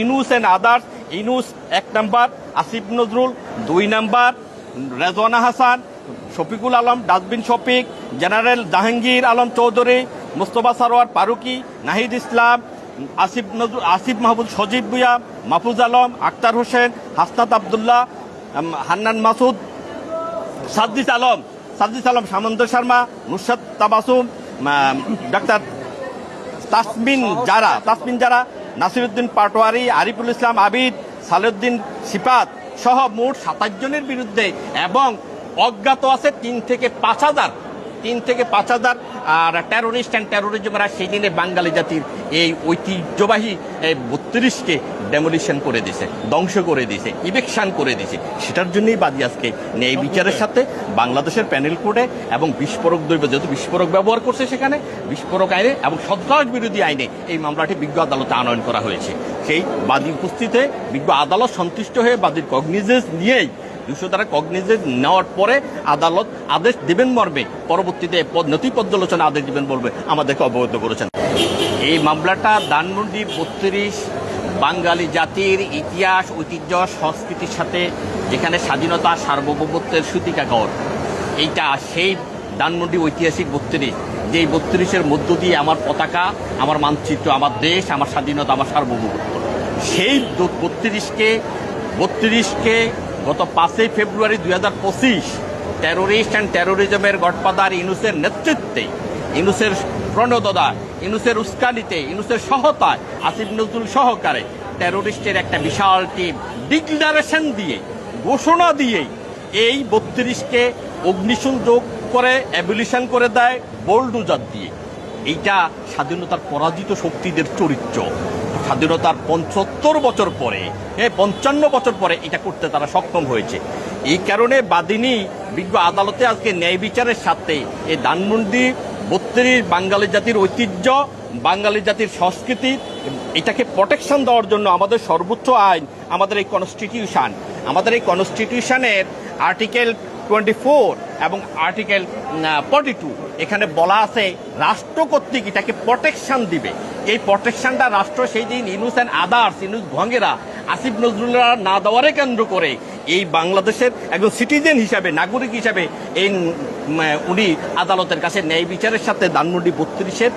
Yunus and others. Yunus 1 number, Asif Nazrul 2 number, Rezwana Hasan, Shafiqul Alam dustbin Shafiq, general Jahangir Alam Chowdhury, Mustafa Sarwar Farooki, Nahid Islam, Asif Mahmud, Sajib Bhuiyan, Mahfuz Alam, Akhtar Hossain, Hasnat Abdullah, Hannan Masud, Saddis Alam, Samanta Sharma, Nusrat Tabassum, ডাক্তার তাসমিন জারা, নাসিরউদ্দিন পাটোয়ারি, আরিফুল ইসলাম আবিদ, সালেউদ্দিন সিফাত সহ মোট 27 জনের বিরুদ্ধে এবং অজ্ঞাত আছে 3 থেকে 5,000 আর টেরোরিস্ট অ্যান্ড টেরোরিজমরা সেই দিনে বাঙালি জাতির এই ঐতিহ্যবাহী 32কে ডেমোলিশন করে দিয়েছে, ধ্বংস করে দিয়েছে, ইভেকশন করে দিয়েছে। সেটার জন্যই বাদী আজকে ন্যায় বিচারের সাথে বাংলাদেশের প্যানেল কোর্টে এবং বিস্ফোরক দ্রব্য যেহেতু বিস্ফোরক ব্যবহার করছে সেখানে বিস্ফোরক আইনে এবং সন্ত্রাস বিরোধী আইনে এই মামলাটি বিজ্ঞ আদালতে আনয়ন করা হয়েছে। সেই বাদী উপস্থিত হয়ে বিজ্ঞ আদালত সন্তুষ্ট হয়ে বাদীর কগনিজেন্স নিয়েই 200 ধারা কগনিজেন্স নেওয়ার পরে আদালত আদেশ দেবেন মর্মে পরবর্তীতে নথি পর্যালোচনা আদেশ দেবেন বলবে আমাদেরকে অবগত করেছেন। এই মামলাটা ধানমন্ডি 32 বাঙালি জাতির ইতিহাস, ঐতিহ্য, সংস্কৃতির সাথে যেখানে স্বাধীনতা সার্বভৌমত্বের সূতিকাকর, এইটা সেই ধানমন্ডি ঐতিহাসিক 32 যেই 32-এর মধ্য দিয়ে আমার পতাকা, আমার মানচিত্র, আমার দেশ, আমার স্বাধীনতা, আমার সার্বভৌমত্ব, সেই 32কে গত 5 ফেব্রুয়ারি 2025 টেরোরিস্ট অ্যান্ড টেরোরিজমের গডফাদার ইনুসের নেতৃত্বে, ইনুসের প্রণোদনায়, ইনুসের উস্কানিতে, ইনুসের সহায়তায়, আসিফ নজরুল সহকারে টেরোরিস্টের একটা বিশাল টিম ডিক্লারেশন দিয়ে, ঘোষণা দিয়ে এই 32কে অগ্নিসংযোগ করে অ্যাবলিশন করে দেয় বোল্ডোজার দিয়ে। এইটা স্বাধীনতার পরাজিত শক্তিদের চরিত্র। স্বাধীনতার 75 বছর পরে, 55 বছর পরে এটা করতে তারা সক্ষম হয়েছে। এই কারণে বাদিনী বিজ্ঞ আদালতে আজকে ন্যায় বিচারের সাথে এই ধানমন্ডি 32 বাঙালি জাতির ঐতিহ্য, বাঙালি জাতির সংস্কৃতি, এটাকে প্রোটেকশন দেওয়ার জন্য আমাদের সর্বোচ্চ আইন, আমাদের এই কনস্টিটিউশনের আর্টিকেল 24 এবং আর্টিকেল 42 এখানে বলা আছে রাষ্ট্র কর্তৃক এটাকে প্রোটেকশন দিবে। এই প্রোটেকশনটা রাষ্ট্র সেই দিন ইনুস অ্যান্ড আদার্স, ইনুস ভঙ্গেরা, আসিফ নজরুলরা না দেওয়ারে কেন্দ্র করে এই বাংলাদেশের একজন সিটিজেন হিসাবে, নাগরিক হিসাবে এই উনি আদালতের কাছে ন্যায় বিচারের সাথে ধানমন্ডি 32-এর